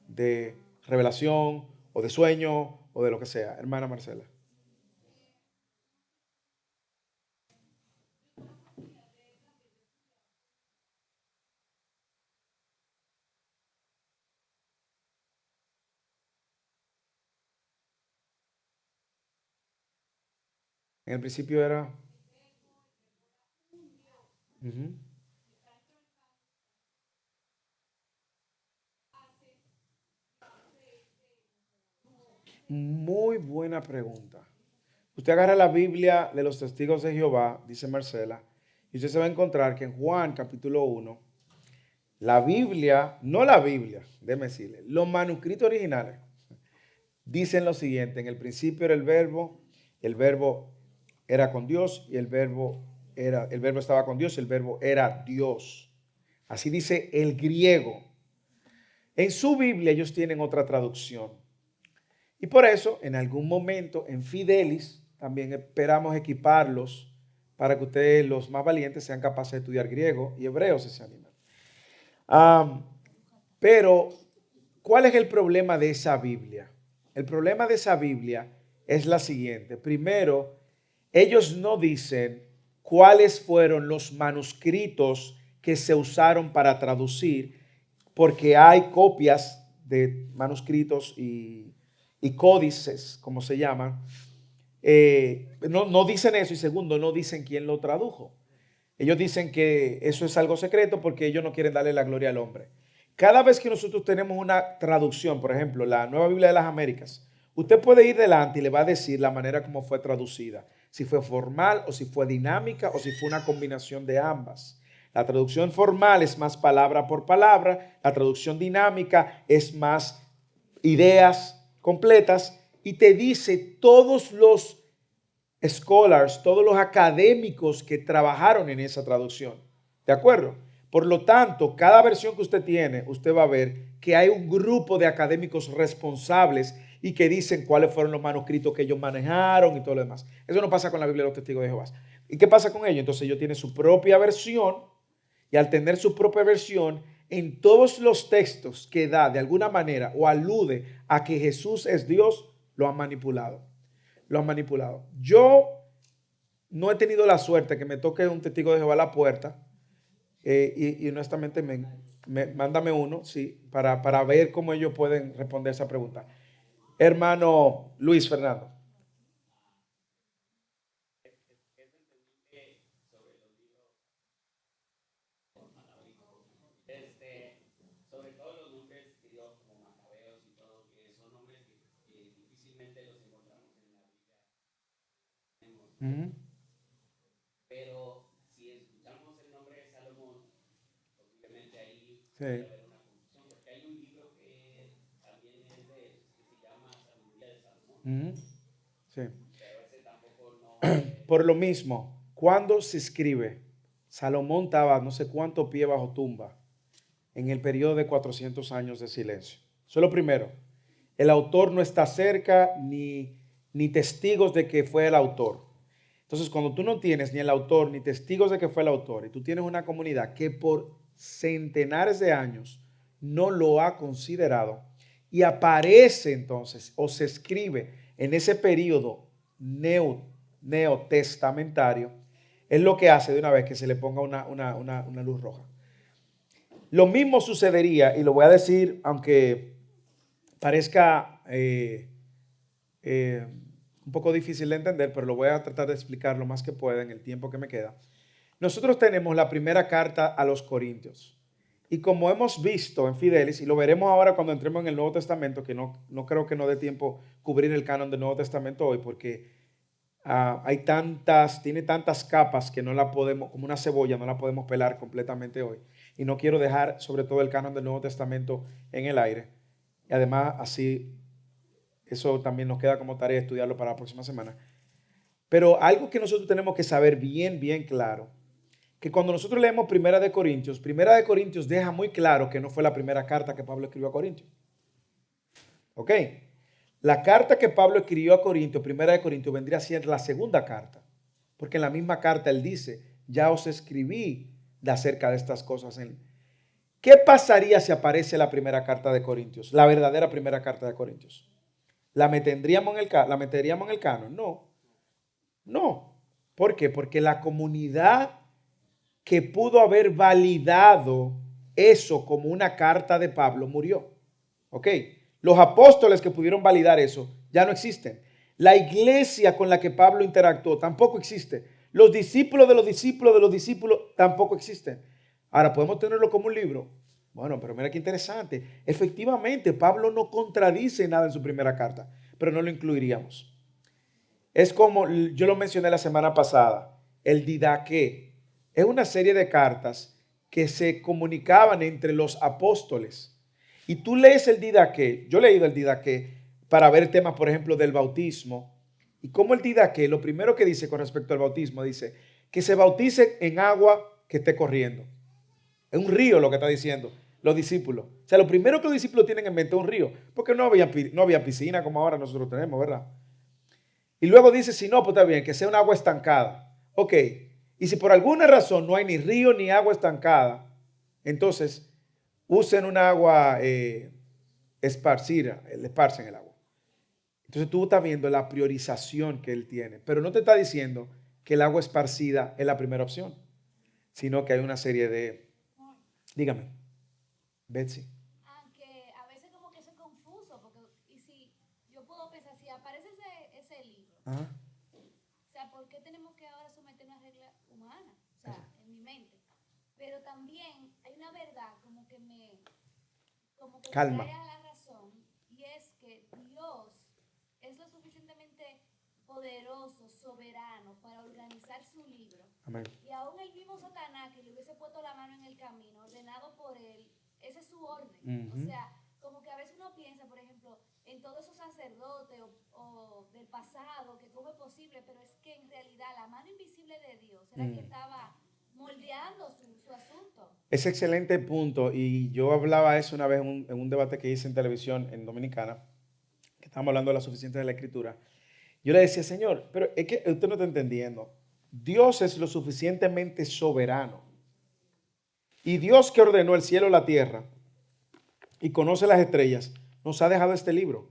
de revelación o de sueño o de lo que sea. Hermana Marcela. En el principio era... Ujú. Muy buena pregunta. Usted agarra la Biblia de los testigos de Jehová, dice Marcela, y usted se va a encontrar que en Juan capítulo 1, la Biblia, no la Biblia, déjeme decirle, los manuscritos originales dicen lo siguiente: en el principio era el verbo era con Dios y el verbo estaba con Dios y el verbo era Dios. Así dice el griego. En su Biblia ellos tienen otra traducción. Y por eso, en algún momento, en Fidelis, también esperamos equiparlos para que ustedes, los más valientes, sean capaces de estudiar griego y hebreo si se animan. Pero, ¿cuál es el problema de esa Biblia? El problema de esa Biblia es la siguiente. Primero, ellos no dicen cuáles fueron los manuscritos que se usaron para traducir, porque hay copias de manuscritos y códices, como se llaman. No dicen eso, y segundo, no dicen quién lo tradujo. Ellos dicen que eso es algo secreto porque ellos no quieren darle la gloria al hombre. Cada vez que nosotros tenemos una traducción, por ejemplo, la Nueva Biblia de las Américas Usted puede ir delante y le va a decir la manera como fue traducida, si fue formal o si fue dinámica o si fue una combinación de ambas. La traducción formal es más palabra por palabra, la traducción dinámica es más ideas completas y te dice todos los scholars, todos los académicos que trabajaron en esa traducción. ¿De acuerdo? Por lo tanto, cada versión que usted tiene, usted va a ver que hay un grupo de académicos responsables y que dicen cuáles fueron los manuscritos que ellos manejaron y todo lo demás. Eso no pasa con la Biblia de los Testigos de Jehová. ¿Y qué pasa con ellos? Entonces ellos tienen su propia versión y al tener su propia versión, en todos los textos que da de alguna manera o alude a que Jesús es Dios, lo han manipulado. Lo han manipulado. Yo no he tenido la suerte que me toque un testigo de Jehová a la puerta y honestamente mándame uno, sí, para ver cómo ellos pueden responder esa pregunta. Hermano Luis Fernando. Sobre todo los nombres que dio como Macabeos y todo, que son nombres que difícilmente los encontramos en la Biblia. Pero si escuchamos el nombre de Salomón, posiblemente ahí puede haber una confusión, porque hay un libro que también es de él, que se llama Sabiduría de Salomón. Sí. Pero ese tampoco no. Por lo mismo, cuando se escribe, Salomón estaba no sé cuánto pie bajo tumba en el periodo de 400 años de silencio. Eso es lo primero. El autor no está cerca ni testigos de que fue el autor. Entonces, cuando tú no tienes ni el autor ni testigos de que fue el autor y tú tienes una comunidad que por centenares de años no lo ha considerado y aparece entonces o se escribe en ese periodo neotestamentario, es lo que hace de una vez que se le ponga una luz roja. Lo mismo sucedería, y lo voy a decir aunque parezca un poco difícil de entender, pero lo voy a tratar de explicar lo más que pueda en el tiempo que me queda. Nosotros tenemos la primera carta a los Corintios. Y como hemos visto en Fidelis, y lo veremos ahora cuando entremos en el Nuevo Testamento, que no creo que no dé tiempo cubrir el canon del Nuevo Testamento hoy, porque tiene tantas capas que no la podemos, como una cebolla, no la podemos pelar completamente hoy. Y no quiero dejar sobre todo el canon del Nuevo Testamento en el aire. Y además así, eso también nos queda como tarea estudiarlo para la próxima semana. Pero algo que nosotros tenemos que saber bien, bien claro, que cuando nosotros leemos Primera de Corintios deja muy claro que no fue la primera carta que Pablo escribió a Corintios. ¿Ok? La carta que Pablo escribió a Corintios, Primera de Corintios, vendría a ser la segunda carta. Porque en la misma carta él dice, ya os escribí de acerca de estas cosas. ¿Qué pasaría si aparece la primera carta de Corintios? La verdadera primera carta de Corintios. ¿La meteríamos en el canon? No. No. ¿Por qué? Porque la comunidad que pudo haber validado eso como una carta de Pablo murió. ¿Ok? Los apóstoles que pudieron validar eso ya no existen. La iglesia con la que Pablo interactuó tampoco existe. Los discípulos de los discípulos de los discípulos tampoco existen. Ahora, ¿podemos tenerlo como un libro? Bueno, pero mira qué interesante. Efectivamente, Pablo no contradice nada en su primera carta, pero no lo incluiríamos. Es como yo lo mencioné la semana pasada, el Didaqué. Es una serie de cartas que se comunicaban entre los apóstoles. Y tú lees el Didaqué, yo he leído el Didaqué para ver temas, por ejemplo, del bautismo. Y como el Didaqué, lo primero que dice con respecto al bautismo, dice que se bautice en agua que esté corriendo. Es un río lo que está diciendo los discípulos. O sea, lo primero que los discípulos tienen en mente es un río, porque no había piscina como ahora nosotros tenemos, ¿verdad? Y luego dice, si no, pues está bien, que sea un agua estancada. Ok, y si por alguna razón no hay ni río ni agua estancada, entonces usen un agua esparcida, esparcen el agua. Entonces tú estás viendo la priorización que él tiene, pero no te está diciendo que el agua esparcida es la primera opción, sino que hay una serie de... Dígame, Betsy. Aunque a veces como que eso es confuso, porque y si yo puedo pensar, si aparece ese libro, Ajá. o sea, ¿por qué tenemos que ahora someter una regla humana? O sea, en mi mente. Pero también hay una verdad como que Calma. me trae a la razón, y es que Dios suficientemente poderoso, soberano, para organizar su libro. Amén. Y aún el mismo Satanás que le hubiese puesto la mano en el camino, ordenado por él, esa es su orden. O sea, como que a veces uno piensa, por ejemplo, en todos esos sacerdotes o del pasado, que cómo es posible, pero es que en realidad la mano invisible de Dios era que estaba moldeando su asunto. Es excelente punto, y yo hablaba eso una vez en un debate que hice en televisión en Dominicana, que estábamos hablando de la suficiencia de la Escritura. Yo le decía, Señor, pero es que usted no está entendiendo. Dios es lo suficientemente soberano. Y Dios, que ordenó el cielo y la tierra y conoce las estrellas, nos ha dejado este libro.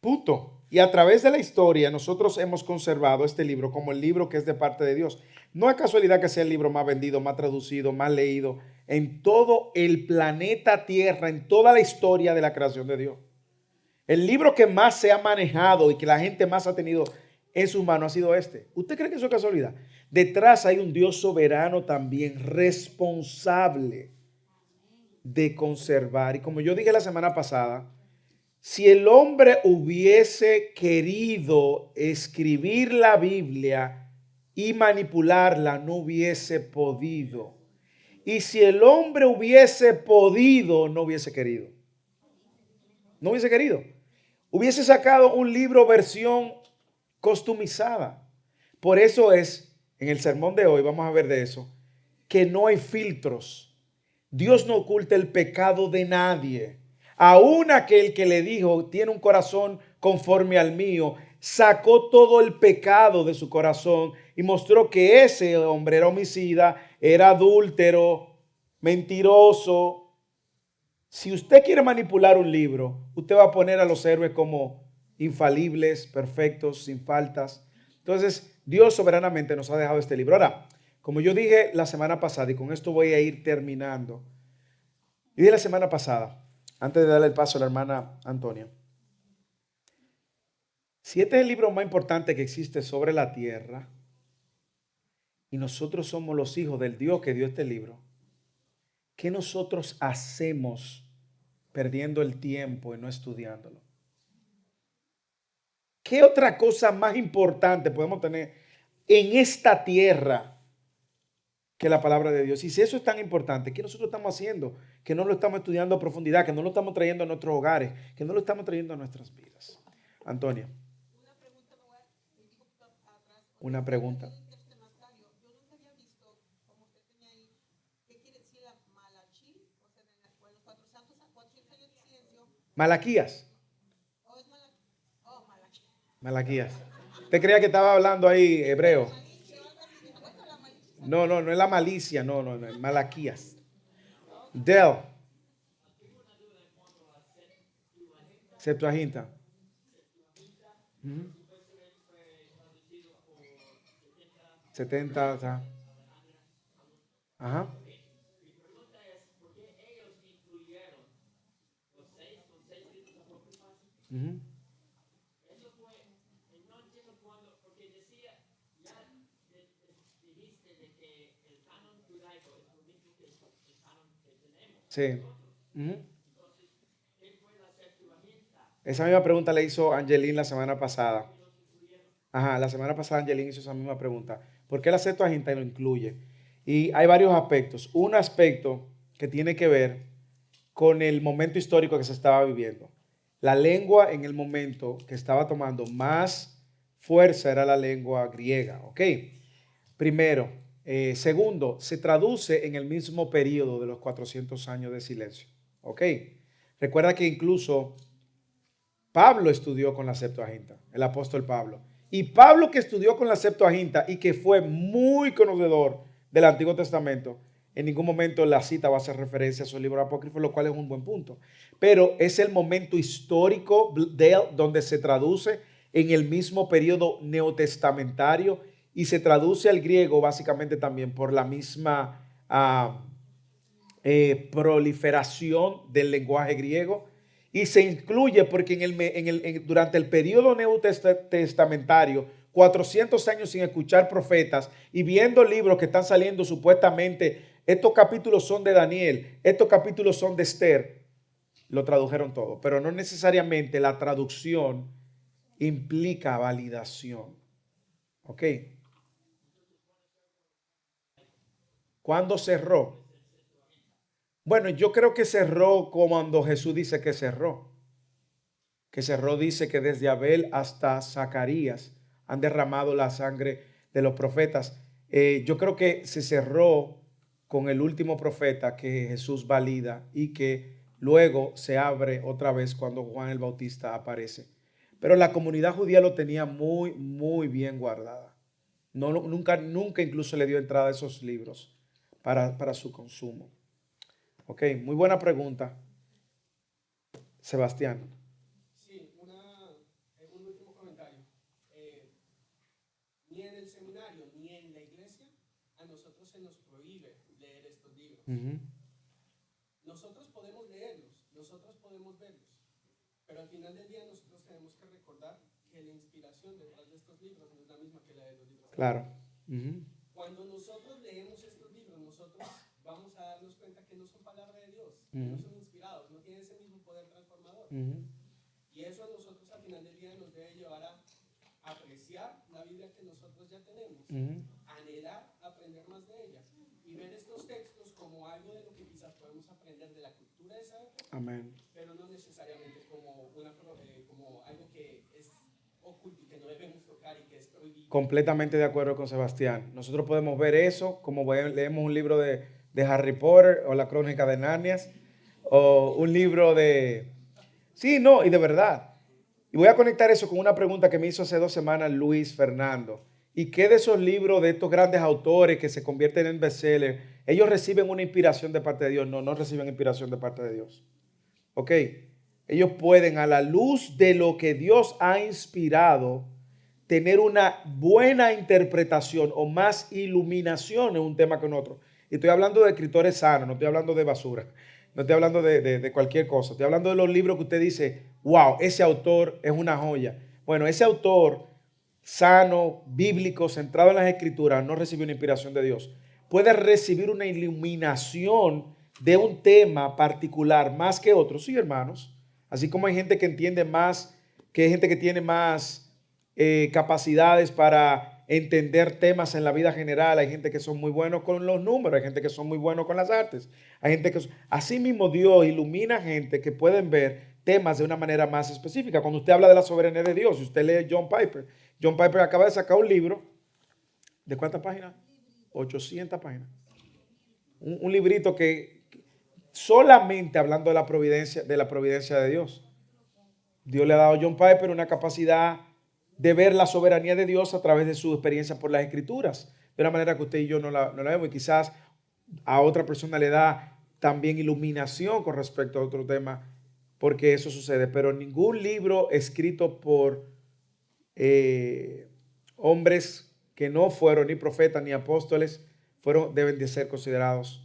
Punto. Y a través de la historia nosotros hemos conservado este libro como el libro que es de parte de Dios. No es casualidad que sea el libro más vendido, más traducido, más leído en todo el planeta Tierra, en toda la historia de la creación de Dios. El libro que más se ha manejado y que la gente más ha tenido en sus manos ha sido este. ¿Usted cree que eso es casualidad? Detrás hay un Dios soberano también, responsable de conservar. Y como yo dije la semana pasada, si el hombre hubiese querido escribir la Biblia y manipularla, no hubiese podido. Y si el hombre hubiese podido, no hubiese querido. No hubiese querido. Hubiese sacado un libro versión customizada. Por eso es, en el sermón de hoy, vamos a ver de eso, que no hay filtros. Dios no oculta el pecado de nadie. Aún aquel que le dijo, tiene un corazón conforme al mío, sacó todo el pecado de su corazón y mostró que ese hombre era homicida, era adúltero, mentiroso. Si usted quiere manipular un libro, usted va a poner a los héroes como infalibles, perfectos, sin faltas. Entonces, Dios soberanamente nos ha dejado este libro. Ahora, como yo dije la semana pasada, y con esto voy a ir terminando. Y dije la semana pasada, antes de darle el paso a la hermana Antonia, si este es el libro más importante que existe sobre la tierra, y nosotros somos los hijos del Dios que dio este libro, ¿qué nosotros hacemos perdiendo el tiempo y no estudiándolo? ¿Qué otra cosa más importante podemos tener en esta tierra que la palabra de Dios? Y si eso es tan importante, ¿qué nosotros estamos haciendo? Que no lo estamos estudiando a profundidad, que no lo estamos trayendo a nuestros hogares, que no lo estamos trayendo a nuestras vidas. Antonia. Una pregunta. Malaquías. Malaquías. ¿Usted creía que estaba hablando ahí hebreo? No es la malicia, no, es Malaquías. Del. Septuaginta. 70, o sea. Ajá. Ujú. Sí. Ujú. Esa misma pregunta le hizo Angelín la semana pasada. Ajá, la semana pasada Angelín hizo esa misma pregunta. ¿Por qué la Septuaginta lo incluye? Y hay varios aspectos. Un aspecto que tiene que ver con el momento histórico que se estaba viviendo. La lengua en el momento que estaba tomando más fuerza era la lengua griega, ¿ok? Primero. Segundo, se traduce en el mismo periodo de los 400 años de silencio, ¿ok? Recuerda que incluso Pablo estudió con la Septuaginta, el apóstol Pablo. Y Pablo, que estudió con la Septuaginta y que fue muy conocedor del Antiguo Testamento, en ningún momento la cita va a hacer referencia a su libro apócrifo, lo cual es un buen punto. Pero es el momento histórico donde se traduce en el mismo periodo neotestamentario y se traduce al griego básicamente también por la misma proliferación del lenguaje griego. Y se incluye porque durante el periodo neotestamentario, 400 años sin escuchar profetas y viendo libros que están saliendo supuestamente, estos capítulos son de Daniel, estos capítulos son de Esther, lo tradujeron todo, pero no necesariamente la traducción implica validación. ¿Ok? ¿Cuándo cerró? Bueno, yo creo que cerró como cuando Jesús dice que cerró. Que cerró dice que desde Abel hasta Zacarías han derramado la sangre de los profetas. Yo creo que se cerró con el último profeta que Jesús valida y que luego se abre otra vez cuando Juan el Bautista aparece. Pero la comunidad judía lo tenía muy, muy bien guardada. No, nunca incluso le dio entrada a esos libros para su consumo. Ok, muy buena pregunta, Sebastián. Sí, un último comentario. Ni en el seminario ni en la iglesia a nosotros se nos prohíbe leer estos libros. Nosotros podemos leerlos, nosotros podemos verlos, pero al final del día nosotros tenemos que recordar que la inspiración detrás de estos libros no es la misma que la de los libros. Claro. Cuando nosotros leemos estos libros, nosotros vamos a darnos cuenta que no son palabra de Dios, que no son inspirados, no tienen ese mismo poder transformador. Y eso a nosotros al final del día nos debe llevar a apreciar la Biblia que nosotros ya tenemos, anhelar aprender más de ella y ver estos textos como algo de lo que quizás podemos aprender de la cultura de esa época, Amén. pero no necesariamente como algo que es oculto y que no debemos tocar y que es prohibido. Completamente de acuerdo con Sebastián. Nosotros podemos ver eso como leemos un libro de Harry Potter o la Crónica de Narnias o un libro de... Sí, no, y de verdad. Y voy a conectar eso con una pregunta que me hizo hace 2 semanas Luis Fernando. ¿Y qué de esos libros de estos grandes autores que se convierten en bestsellers? Ellos reciben una inspiración de parte de Dios. No, no reciben inspiración de parte de Dios. ¿Ok? Ellos pueden, a la luz de lo que Dios ha inspirado, tener una buena interpretación o más iluminación en un tema que en otro. Y estoy hablando de escritores sanos, no estoy hablando de basura, no estoy hablando de cualquier cosa. Estoy hablando de los libros que usted dice, wow, ese autor es una joya. Bueno, ese autor sano, bíblico, centrado en las escrituras, no recibió una inspiración de Dios. Puede recibir una iluminación de un tema particular más que otros, sí, hermanos. Así como hay gente que entiende más, que hay gente que tiene más capacidades para entender temas en la vida general. Hay gente que son muy buenos con los números, hay gente que son muy buenos con las artes. Hay gente que... Así mismo Dios ilumina gente que pueden ver temas de una manera más específica. Cuando usted habla de la soberanía de Dios, si usted lee John Piper acaba de sacar un libro. ¿De cuántas páginas? 800 páginas. Un librito que solamente hablando de la providencia de Dios. Dios le ha dado a John Piper una capacidad de ver la soberanía de Dios a través de su experiencia por las escrituras, de una manera que usted y yo no la vemos, y quizás a otra persona le da también iluminación con respecto a otro tema, porque eso sucede, pero ningún libro escrito por hombres que no fueron ni profetas ni apóstoles deben de ser considerados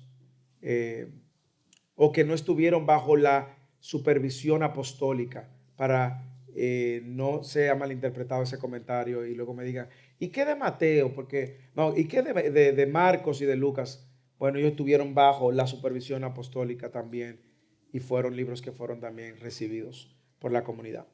o que no estuvieron bajo la supervisión apostólica para no sea malinterpretado ese comentario y luego me digan, ¿y qué de Mateo? Porque, no, ¿y qué de Marcos y de Lucas? Bueno, ellos estuvieron bajo la supervisión apostólica también y fueron libros que fueron también recibidos por la comunidad.